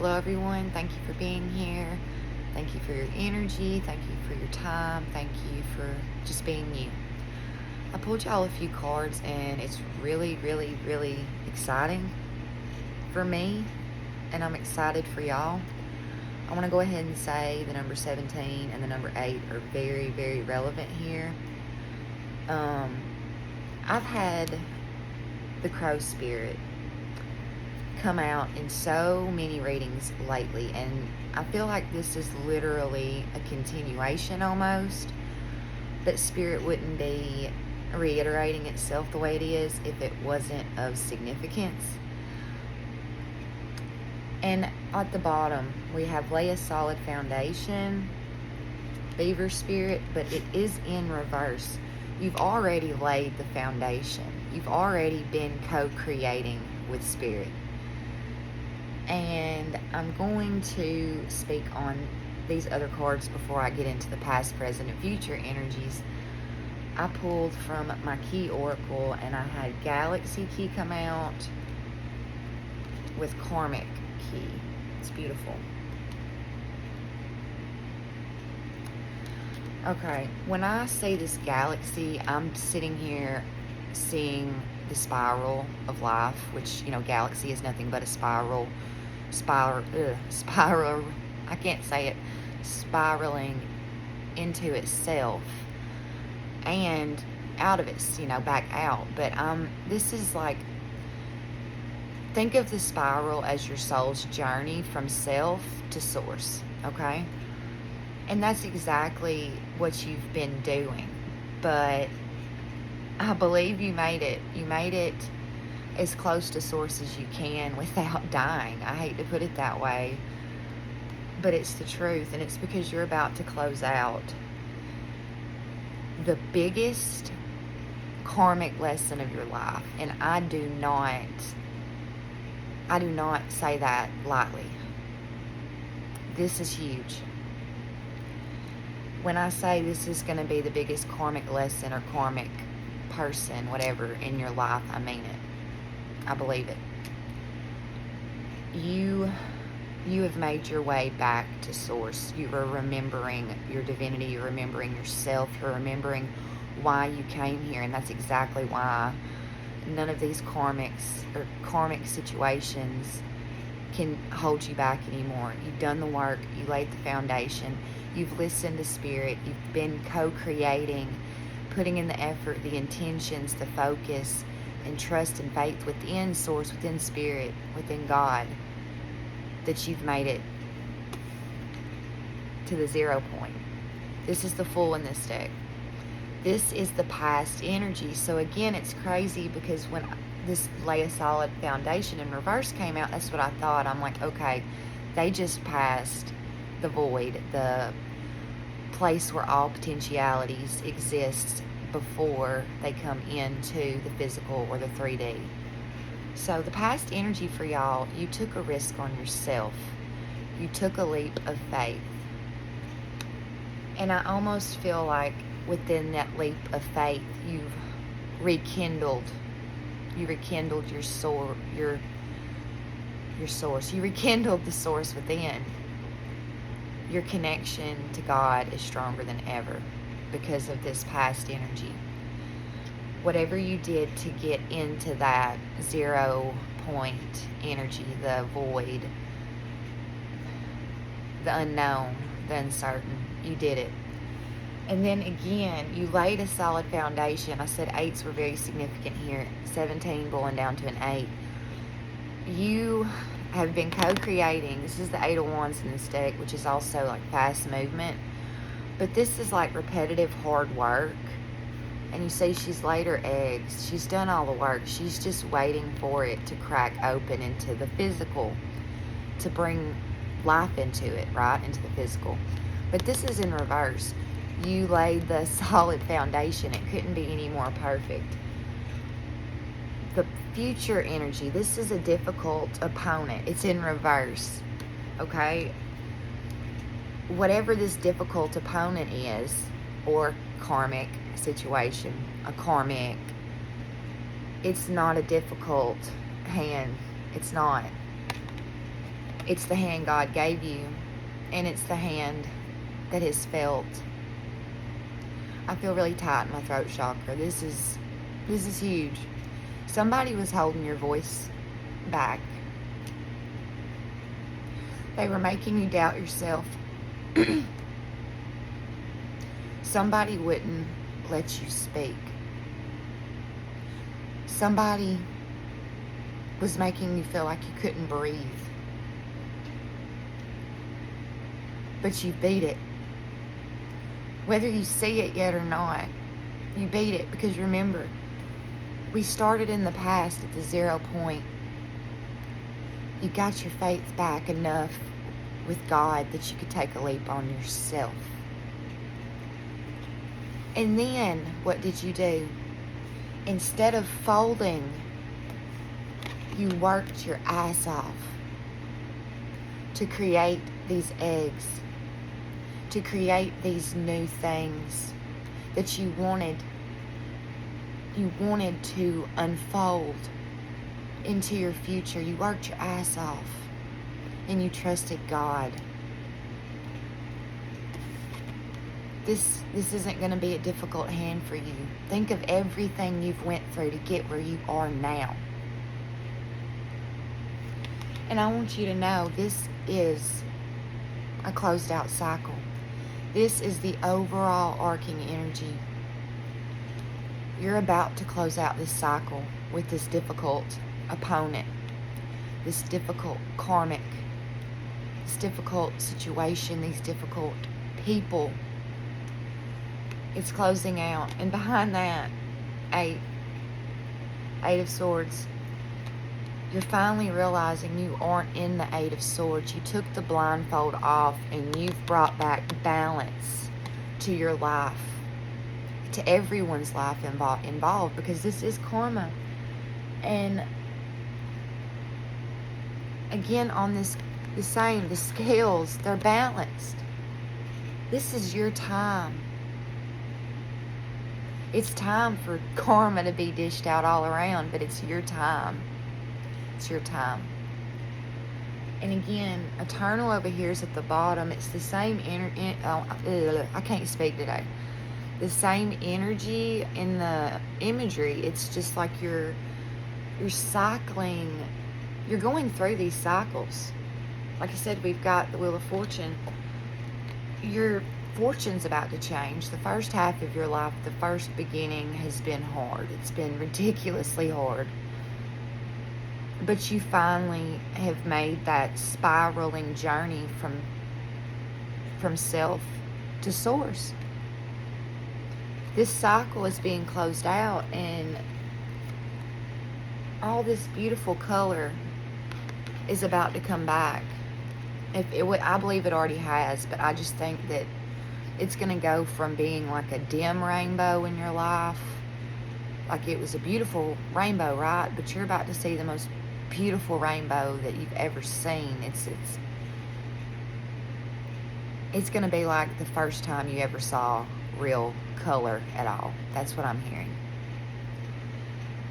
Hello everyone, thank you for being here. Thank you for your energy, thank you for your time, thank you for just being you. I pulled y'all a few cards and it's really exciting for me, and I'm excited for y'all. I want to go ahead and say the number 17 and the number 8 are very relevant here. I've had the crow spirit come out in so many readings lately, and I feel like this is literally a continuation almost, but spirit wouldn't be reiterating itself the way it is if it wasn't of significance. And at the bottom we have lay a solid foundation, beaver spirit, but it is in reverse. You've already laid the foundation. You've already been co-creating with spirit. And I'm going to speak on these other cards before I get into the past, present, and future energies. I pulled from my key oracle and I had Galaxy key come out with Karmic key. It's beautiful. Okay, when I say this galaxy, I'm sitting here seeing the spiral of life, which, you know, galaxy is nothing but a spiral, I can't say it, spiraling into itself and out of its, you know, back out. But this is like, think of the spiral as your soul's journey from self to source, okay? And that's exactly what you've been doing. But I believe you made it. You made it as close to source as you can without dying. I hate to put it that way, but it's the truth. And it's because you're about to close out the biggest karmic lesson of your life. And I do not say that lightly. This is huge. When I say this is going to be the biggest karmic lesson or karmic person, whatever, in your life, I mean it. I believe it. You have made your way back to source. You are remembering your divinity. You're remembering yourself. You're remembering why you came here. And that's exactly why none of these karmic situations can hold you back anymore. You've done the work. You laid the foundation. You've listened to spirit. You've been co-creating, putting in the effort, the intentions, the focus, and trust and faith within source, within spirit, within God, that you've made it to the 0 point. This is the Fool in this deck. This is the past energy. So again, it's crazy because when this lay a solid foundation in reverse came out, that's what I thought. I'm like, okay, they just passed the void, the place where all potentialities exist before they come into the physical or the 3D. So the past energy for y'all, you took a risk on yourself. You took a leap of faith. And I almost feel like within that leap of faith, you've rekindled your source. You rekindled the source within. Your connection to God is stronger than ever because of this past energy. Whatever you did to get into that 0 point energy, the void, the unknown, the uncertain, you did it. And then again, you laid a solid foundation. I said 8s were very significant here. 17 boiling down to an 8. You have been co-creating. This is the 8 of Wands in this deck, which is also like fast movement. But this is like repetitive hard work. And you see she's laid her eggs. She's done all the work. She's just waiting for it to crack open into the physical, to bring life into it, right? Into the physical. But this is in reverse. You laid the solid foundation. It couldn't be any more perfect. The future energy, this is a difficult opponent. It's in reverse, okay? Whatever this difficult opponent is, or karmic situation, a karmic, it's not a difficult hand. It's not. It's the hand God gave you, and it's the hand that has felt. I feel really tight in my throat chakra. This is huge. Somebody was holding your voice back. They were making you doubt yourself. Somebody wouldn't let you speak. Somebody was making you feel like you couldn't breathe. But you beat it. Whether you see it yet or not, you beat it, because remember, we started in the past at the 0 point. You got your faith back enough with God that you could take a leap on yourself. And then, what did you do? Instead of folding, you worked your ass off to create these eggs, to create these new things that you wanted to unfold into your future. You worked your ass off and you trusted God. This isn't going to be a difficult hand for you. Think of everything you've went through to get where you are now. And I want you to know this is a closed out cycle. This is the overall arcing energy. You're about to close out this cycle with this difficult opponent, this difficult karmic, this difficult situation, these difficult people. It's closing out. And behind that, Eight of Swords. You're finally realizing you aren't in the Eight of Swords. You took the blindfold off and you've brought back balance to your life, to everyone's life involved, because this is karma. And again, on the scales, they're balanced. This is your time. It's time for karma to be dished out all around, but it's your time. It's your time. And again, eternal over here is at the bottom. It's the same I can't speak today. The same energy in the imagery. It's just like you're cycling. You're going through these cycles. Like I said, we've got the Wheel of Fortune. Your fortune's about to change. The first half of your life, the first beginning has been hard. It's been ridiculously hard. But you finally have made that spiraling journey from self to source. This cycle is being closed out, and all this beautiful color is about to come back. I believe it already has, but I just think that it's going to go from being like a dim rainbow in your life. Like it was a beautiful rainbow, right? But you're about to see the most beautiful rainbow that you've ever seen. It's going to be like the first time you ever saw real color at all. That's what I'm hearing.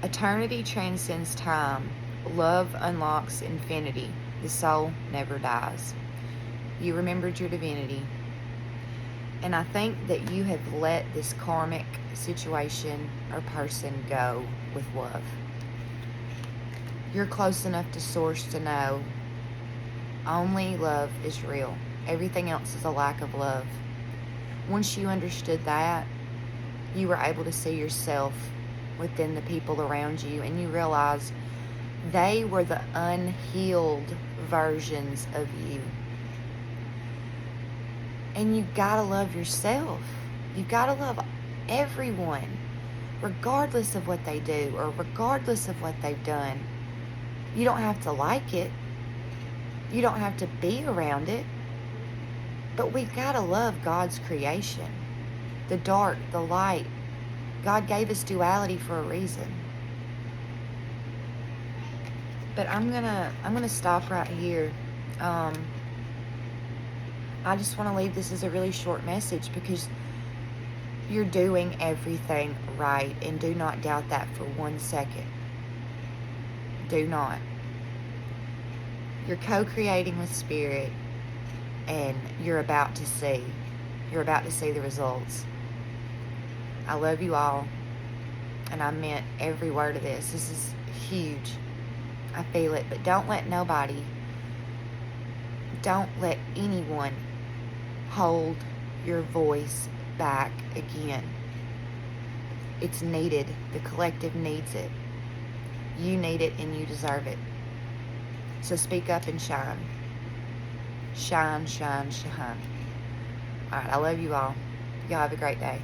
Eternity transcends time. Love unlocks infinity. The soul never dies. You remembered your divinity. And I think that you have let this karmic situation or person go with love. You're close enough to source to know only love is real. Everything else is a lack of love. Once you understood that, you were able to see yourself within the people around you, and you realized they were the unhealed versions of you. And you gotta love yourself. You gotta love everyone, regardless of what they do or regardless of what they've done. You don't have to like it. You don't have to be around it. But we've gotta love God's creation. The dark, the light. God gave us duality for a reason. But I'm gonna stop right here. I just want to leave this as a really short message, because you're doing everything right, and do not doubt that for 1 second. Do not. You're co-creating with Spirit, and you're about to see. You're about to see the results. I love you all, and I meant every word of this. This is huge. I feel it, but don't let anyone hold your voice back again. It's needed. The collective needs it. You need it, and you deserve it. So speak up and shine. Shine, shine, shine. All right, I love you all. Y'all have a great day.